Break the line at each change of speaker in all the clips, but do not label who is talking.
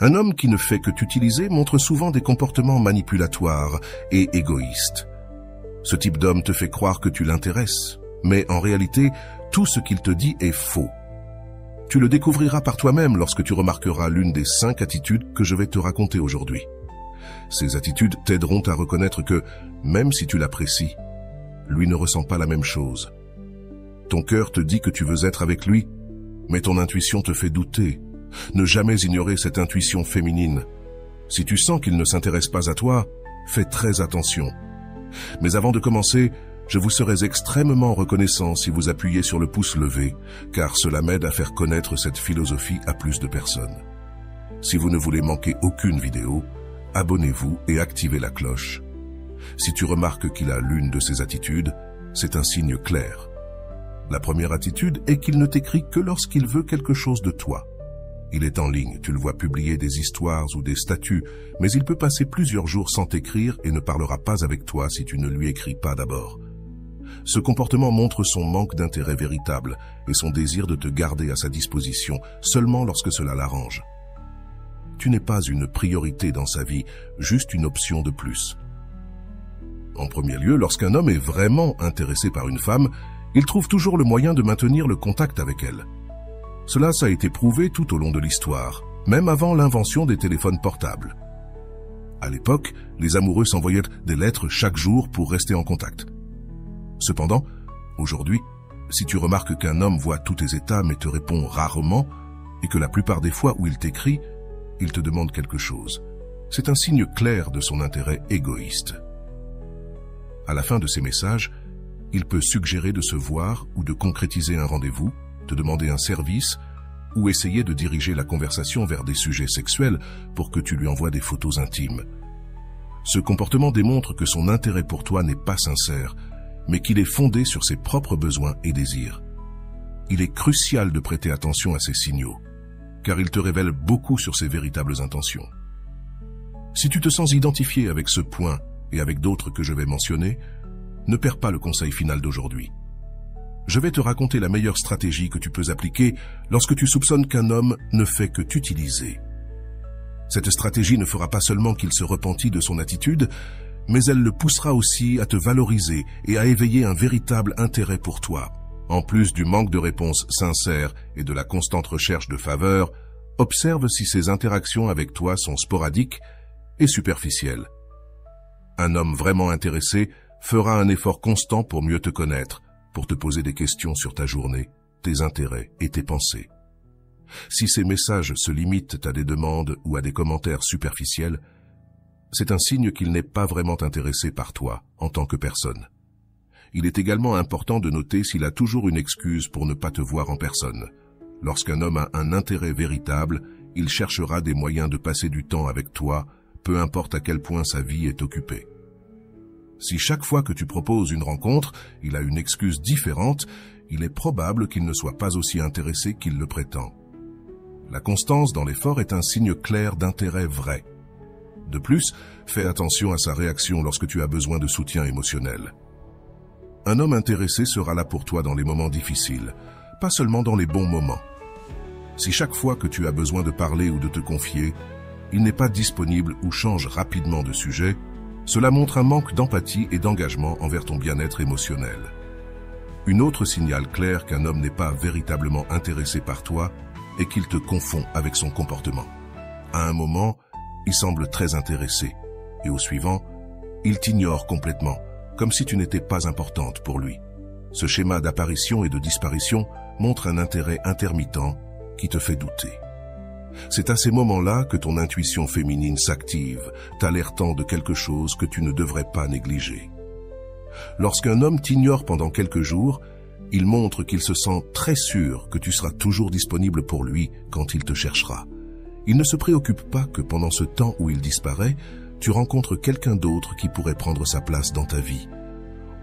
Un homme qui ne fait que t'utiliser montre souvent des comportements manipulatoires et égoïstes. Ce type d'homme te fait croire que tu l'intéresses, mais en réalité, tout ce qu'il te dit est faux. Tu le découvriras par toi-même lorsque tu remarqueras l'une des 5 attitudes que je vais te raconter aujourd'hui. Ces attitudes t'aideront à reconnaître que, même si tu l'apprécies, lui ne ressent pas la même chose. Ton cœur te dit que tu veux être avec lui, mais ton intuition te fait douter. Ne jamais ignorer cette intuition féminine. Si tu sens qu'il ne s'intéresse pas à toi, fais très attention. Mais avant de commencer, je vous serais extrêmement reconnaissant si vous appuyez sur le pouce levé, car cela m'aide à faire connaître cette philosophie à plus de personnes. Si vous ne voulez manquer aucune vidéo, abonnez-vous et activez la cloche. Si tu remarques qu'il a l'une de ces attitudes, c'est un signe clair. La première attitude est qu'il ne t'écrit que lorsqu'il veut quelque chose de toi. Il est en ligne, tu le vois publier des histoires ou des statuts, mais il peut passer plusieurs jours sans t'écrire et ne parlera pas avec toi si tu ne lui écris pas d'abord. Ce comportement montre son manque d'intérêt véritable et son désir de te garder à sa disposition seulement lorsque cela l'arrange. Tu n'es pas une priorité dans sa vie, juste une option de plus. En premier lieu, lorsqu'un homme est vraiment intéressé par une femme, il trouve toujours le moyen de maintenir le contact avec elle. Cela a été prouvé tout au long de l'histoire, même avant l'invention des téléphones portables. À l'époque, les amoureux s'envoyaient des lettres chaque jour pour rester en contact. Cependant, aujourd'hui, si tu remarques qu'un homme voit tous tes états mais te répond rarement, et que la plupart des fois où il t'écrit, il te demande quelque chose, c'est un signe clair de son intérêt égoïste. À la fin de ces messages, il peut suggérer de se voir ou de concrétiser un rendez-vous, te demander un service ou essayer de diriger la conversation vers des sujets sexuels pour que tu lui envoies des photos intimes. Ce comportement démontre que son intérêt pour toi n'est pas sincère, mais qu'il est fondé sur ses propres besoins et désirs. Il est crucial de prêter attention à ces signaux, car ils te révèlent beaucoup sur ses véritables intentions. Si tu te sens identifié avec ce point et avec d'autres que je vais mentionner, ne perds pas le conseil final d'aujourd'hui. Je vais te raconter la meilleure stratégie que tu peux appliquer lorsque tu soupçonnes qu'un homme ne fait que t'utiliser. Cette stratégie ne fera pas seulement qu'il se repentit de son attitude, mais elle le poussera aussi à te valoriser et à éveiller un véritable intérêt pour toi. En plus du manque de réponses sincères et de la constante recherche de faveur, observe si ses interactions avec toi sont sporadiques et superficielles. Un homme vraiment intéressé fera un effort constant pour mieux te connaître, pour te poser des questions sur ta journée, tes intérêts et tes pensées. Si ces messages se limitent à des demandes ou à des commentaires superficiels, c'est un signe qu'il n'est pas vraiment intéressé par toi en tant que personne. Il est également important de noter s'il a toujours une excuse pour ne pas te voir en personne. Lorsqu'un homme a un intérêt véritable, il cherchera des moyens de passer du temps avec toi, peu importe à quel point sa vie est occupée. Si chaque fois que tu proposes une rencontre, il a une excuse différente, il est probable qu'il ne soit pas aussi intéressé qu'il le prétend. La constance dans l'effort est un signe clair d'intérêt vrai. De plus, fais attention à sa réaction lorsque tu as besoin de soutien émotionnel. Un homme intéressé sera là pour toi dans les moments difficiles, pas seulement dans les bons moments. Si chaque fois que tu as besoin de parler ou de te confier, il n'est pas disponible ou change rapidement de sujet, cela montre un manque d'empathie et d'engagement envers ton bien-être émotionnel. Une autre signal clair qu'un homme n'est pas véritablement intéressé par toi est qu'il te confond avec son comportement. À un moment, il semble très intéressé, et au suivant, il t'ignore complètement, comme si tu n'étais pas importante pour lui. Ce schéma d'apparition et de disparition montre un intérêt intermittent qui te fait douter. C'est à ces moments-là que ton intuition féminine s'active, t'alertant de quelque chose que tu ne devrais pas négliger. Lorsqu'un homme t'ignore pendant quelques jours, il montre qu'il se sent très sûr que tu seras toujours disponible pour lui quand il te cherchera. Il ne se préoccupe pas que pendant ce temps où il disparaît, tu rencontres quelqu'un d'autre qui pourrait prendre sa place dans ta vie.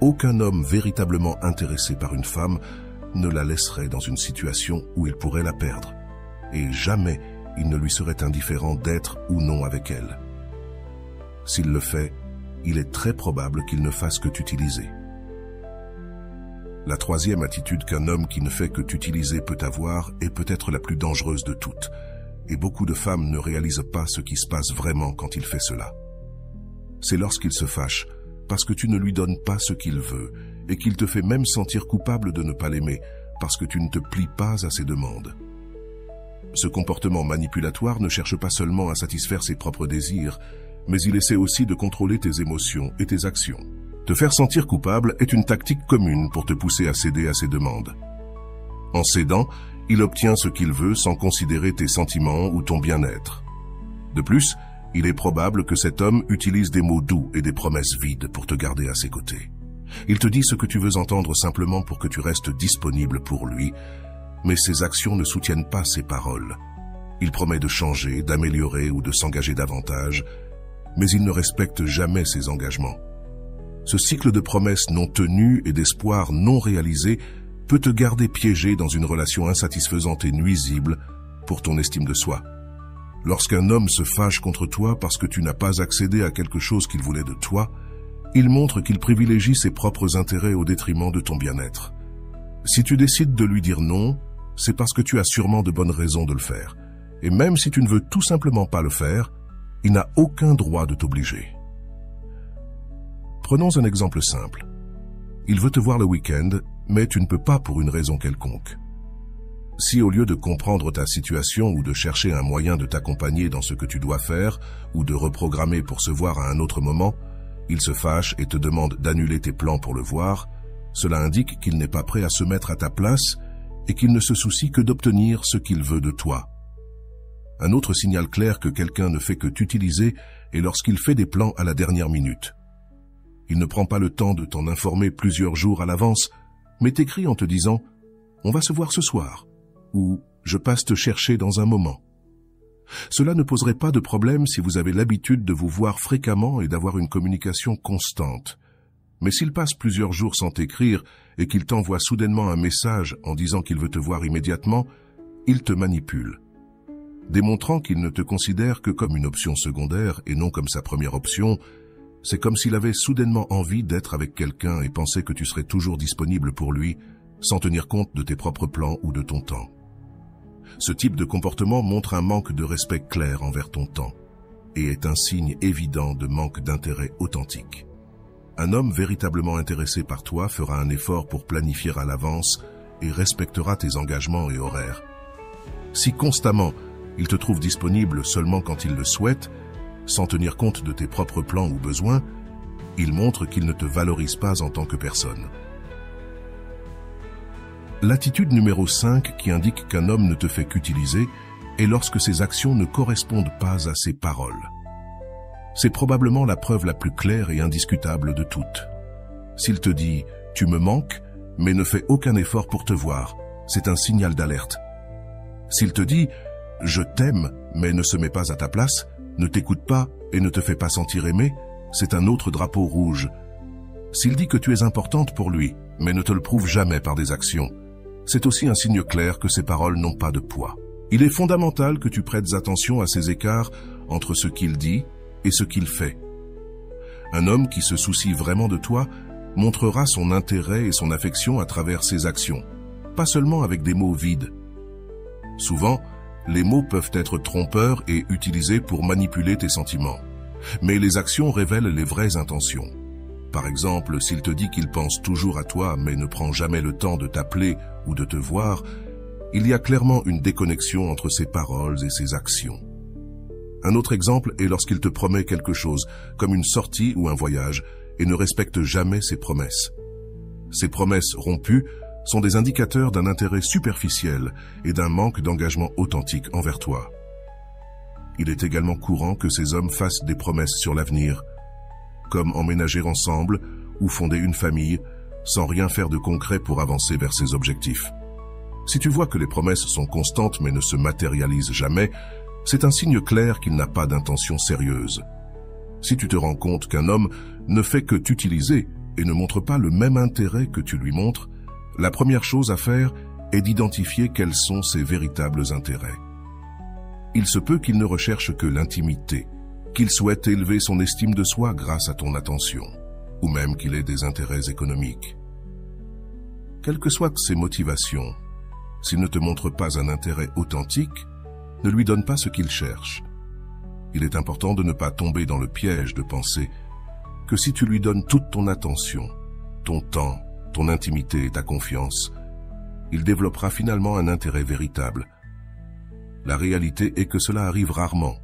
Aucun homme véritablement intéressé par une femme ne la laisserait dans une situation où il pourrait la perdre. Et jamais il ne lui serait indifférent d'être ou non avec elle. S'il le fait, il est très probable qu'il ne fasse que t'utiliser. La troisième attitude qu'un homme qui ne fait que t'utiliser peut avoir est peut-être la plus dangereuse de toutes. Et beaucoup de femmes ne réalisent pas ce qui se passe vraiment quand il fait cela. C'est lorsqu'il se fâche, parce que tu ne lui donnes pas ce qu'il veut, et qu'il te fait même sentir coupable de ne pas l'aimer, parce que tu ne te plies pas à ses demandes. Ce comportement manipulatoire ne cherche pas seulement à satisfaire ses propres désirs, mais il essaie aussi de contrôler tes émotions et tes actions. Te faire sentir coupable est une tactique commune pour te pousser à céder à ses demandes. En cédant, il obtient ce qu'il veut sans considérer tes sentiments ou ton bien-être. De plus, il est probable que cet homme utilise des mots doux et des promesses vides pour te garder à ses côtés. Il te dit ce que tu veux entendre simplement pour que tu restes disponible pour lui, mais ses actions ne soutiennent pas ses paroles. Il promet de changer, d'améliorer ou de s'engager davantage, mais il ne respecte jamais ses engagements. Ce cycle de promesses non tenues et d'espoirs non réalisés peut te garder piégé dans une relation insatisfaisante et nuisible pour ton estime de soi. Lorsqu'un homme se fâche contre toi parce que tu n'as pas accédé à quelque chose qu'il voulait de toi, il montre qu'il privilégie ses propres intérêts au détriment de ton bien-être. Si tu décides de lui dire non, c'est parce que tu as sûrement de bonnes raisons de le faire. Et même si tu ne veux tout simplement pas le faire, il n'a aucun droit de t'obliger. Prenons un exemple simple. Il veut te voir le week-end, mais tu ne peux pas pour une raison quelconque. Si au lieu de comprendre ta situation ou de chercher un moyen de t'accompagner dans ce que tu dois faire ou de reprogrammer pour se voir à un autre moment, il se fâche et te demande d'annuler tes plans pour le voir, cela indique qu'il n'est pas prêt à se mettre à ta place et qu'il ne se soucie que d'obtenir ce qu'il veut de toi. Un autre signal clair que quelqu'un ne fait que t'utiliser est lorsqu'il fait des plans à la dernière minute. Il ne prend pas le temps de t'en informer plusieurs jours à l'avance, mais t'écrit en te disant « On va se voir ce soir » ou « Je passe te chercher dans un moment ». Cela ne poserait pas de problème si vous avez l'habitude de vous voir fréquemment et d'avoir une communication constante. Mais s'il passe plusieurs jours sans t'écrire et qu'il t'envoie soudainement un message en disant qu'il veut te voir immédiatement, il te manipule. Démontrant qu'il ne te considère que comme une option secondaire et non comme sa première option, c'est comme s'il avait soudainement envie d'être avec quelqu'un et pensait que tu serais toujours disponible pour lui, sans tenir compte de tes propres plans ou de ton temps. Ce type de comportement montre un manque de respect clair envers ton temps et est un signe évident de manque d'intérêt authentique. Un homme véritablement intéressé par toi fera un effort pour planifier à l'avance et respectera tes engagements et horaires. Si constamment il te trouve disponible seulement quand il le souhaite, sans tenir compte de tes propres plans ou besoins, il montre qu'il ne te valorise pas en tant que personne. L'attitude numéro 5 qui indique qu'un homme ne te fait qu'utiliser est lorsque ses actions ne correspondent pas à ses paroles. C'est probablement la preuve la plus claire et indiscutable de toutes. S'il te dit « tu me manques » mais ne fait aucun effort pour te voir, c'est un signal d'alerte. S'il te dit « je t'aime » mais ne se met pas à ta place, ne t'écoute pas et ne te fait pas sentir aimé, c'est un autre drapeau rouge. S'il dit que tu es importante pour lui, mais ne te le prouve jamais par des actions, c'est aussi un signe clair que ses paroles n'ont pas de poids. Il est fondamental que tu prêtes attention à ces écarts entre ce qu'il dit et ce qu'il fait. Un homme qui se soucie vraiment de toi montrera son intérêt et son affection à travers ses actions, pas seulement avec des mots vides. Souvent, les mots peuvent être trompeurs et utilisés pour manipuler tes sentiments. Mais les actions révèlent les vraies intentions. Par exemple, s'il te dit qu'il pense toujours à toi mais ne prend jamais le temps de t'appeler ou de te voir, il y a clairement une déconnexion entre ses paroles et ses actions. Un autre exemple est lorsqu'il te promet quelque chose, comme une sortie ou un voyage, et ne respecte jamais ses promesses. Ces promesses rompues sont des indicateurs d'un intérêt superficiel et d'un manque d'engagement authentique envers toi. Il est également courant que ces hommes fassent des promesses sur l'avenir, comme emménager ensemble ou fonder une famille, sans rien faire de concret pour avancer vers ses objectifs. Si tu vois que les promesses sont constantes mais ne se matérialisent jamais, c'est un signe clair qu'il n'a pas d'intention sérieuse. Si tu te rends compte qu'un homme ne fait que t'utiliser et ne montre pas le même intérêt que tu lui montres, la première chose à faire est d'identifier quels sont ses véritables intérêts. Il se peut qu'il ne recherche que l'intimité, qu'il souhaite élever son estime de soi grâce à ton attention, ou même qu'il ait des intérêts économiques. Quelles que soient ses motivations, s'il ne te montre pas un intérêt authentique, Ne lui donne pas ce qu'il cherche. Il est important de ne pas tomber dans le piège de penser que si tu lui donnes toute ton attention, ton temps, ton intimité et ta confiance, il développera finalement un intérêt véritable. La réalité est que cela arrive rarement.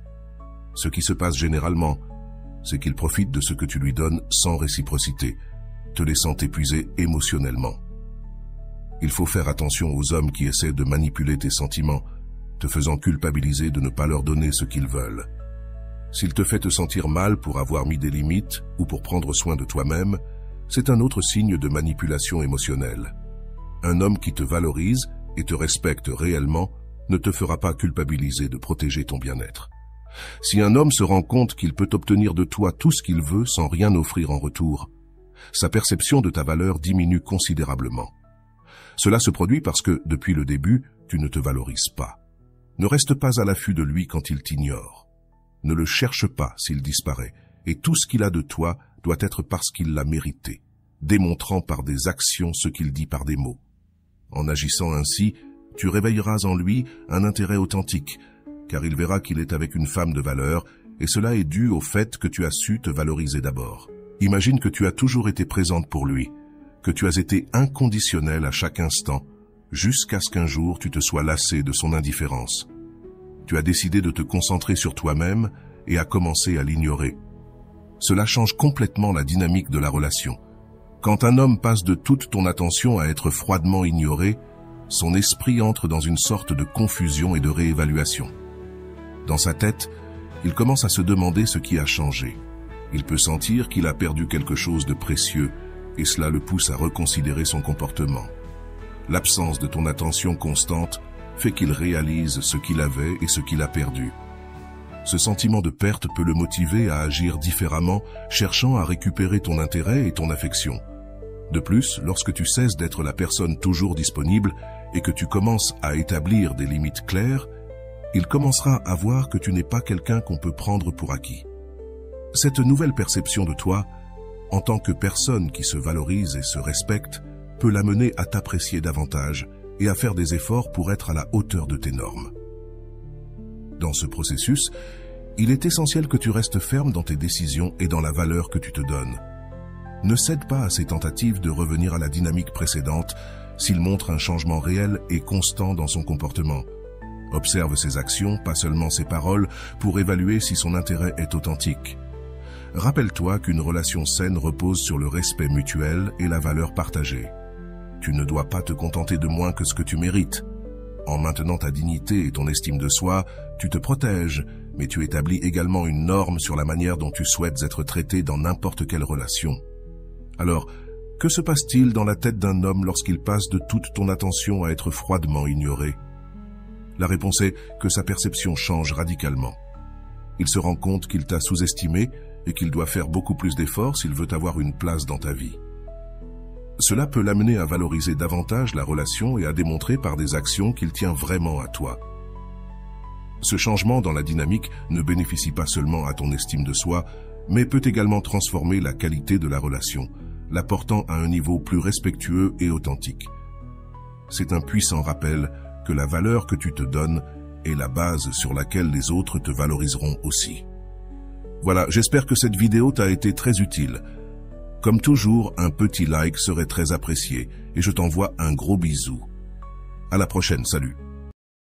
Ce qui se passe généralement, c'est qu'il profite de ce que tu lui donnes sans réciprocité, te laissant t'épuiser émotionnellement. Il faut faire attention aux hommes qui essaient de manipuler tes sentiments, te faisant culpabiliser de ne pas leur donner ce qu'ils veulent. S'il te fait te sentir mal pour avoir mis des limites ou pour prendre soin de toi-même, c'est un autre signe de manipulation émotionnelle. Un homme qui te valorise et te respecte réellement ne te fera pas culpabiliser de protéger ton bien-être. Si un homme se rend compte qu'il peut obtenir de toi tout ce qu'il veut sans rien offrir en retour, sa perception de ta valeur diminue considérablement. Cela se produit parce que, depuis le début, tu ne te valorises pas. Ne reste pas à l'affût de lui quand il t'ignore. Ne le cherche pas s'il disparaît, et tout ce qu'il a de toi doit être parce qu'il l'a mérité, démontrant par des actions ce qu'il dit par des mots. En agissant ainsi, tu réveilleras en lui un intérêt authentique, car il verra qu'il est avec une femme de valeur, et cela est dû au fait que tu as su te valoriser d'abord. Imagine que tu as toujours été présente pour lui, que tu as été inconditionnelle à chaque instant, jusqu'à ce qu'un jour tu te sois lassé de son indifférence. Tu as décidé de te concentrer sur toi-même et as commencé à l'ignorer. Cela change complètement la dynamique de la relation. Quand un homme passe de toute ton attention à être froidement ignoré, son esprit entre dans une sorte de confusion et de réévaluation. Dans sa tête, il commence à se demander ce qui a changé. Il peut sentir qu'il a perdu quelque chose de précieux et cela le pousse à reconsidérer son comportement. L'absence de ton attention constante fait qu'il réalise ce qu'il avait et ce qu'il a perdu. Ce sentiment de perte peut le motiver à agir différemment, cherchant à récupérer ton intérêt et ton affection. De plus, lorsque tu cesses d'être la personne toujours disponible et que tu commences à établir des limites claires, il commencera à voir que tu n'es pas quelqu'un qu'on peut prendre pour acquis. Cette nouvelle perception de toi, en tant que personne qui se valorise et se respecte, peut l'amener à t'apprécier davantage et à faire des efforts pour être à la hauteur de tes normes. Dans ce processus, il est essentiel que tu restes ferme dans tes décisions et dans la valeur que tu te donnes. Ne cède pas à ces tentatives de revenir à la dynamique précédente s'il montre un changement réel et constant dans son comportement. Observe ses actions, pas seulement ses paroles, pour évaluer si son intérêt est authentique. Rappelle-toi qu'une relation saine repose sur le respect mutuel et la valeur partagée. Tu ne dois pas te contenter de moins que ce que tu mérites. En maintenant ta dignité et ton estime de soi, tu te protèges, mais tu établis également une norme sur la manière dont tu souhaites être traité dans n'importe quelle relation. Alors, que se passe-t-il dans la tête d'un homme lorsqu'il passe de toute ton attention à être froidement ignoré? La réponse est que sa perception change radicalement. Il se rend compte qu'il t'a sous-estimé et qu'il doit faire beaucoup plus d'efforts s'il veut avoir une place dans ta vie. Cela peut l'amener à valoriser davantage la relation et à démontrer par des actions qu'il tient vraiment à toi. Ce changement dans la dynamique ne bénéficie pas seulement à ton estime de soi, mais peut également transformer la qualité de la relation, la portant à un niveau plus respectueux et authentique. C'est un puissant rappel que la valeur que tu te donnes est la base sur laquelle les autres te valoriseront aussi. Voilà, j'espère que cette vidéo t'a été très utile. Comme toujours, un petit like serait très apprécié et je t'envoie un gros bisou. À la prochaine, salut.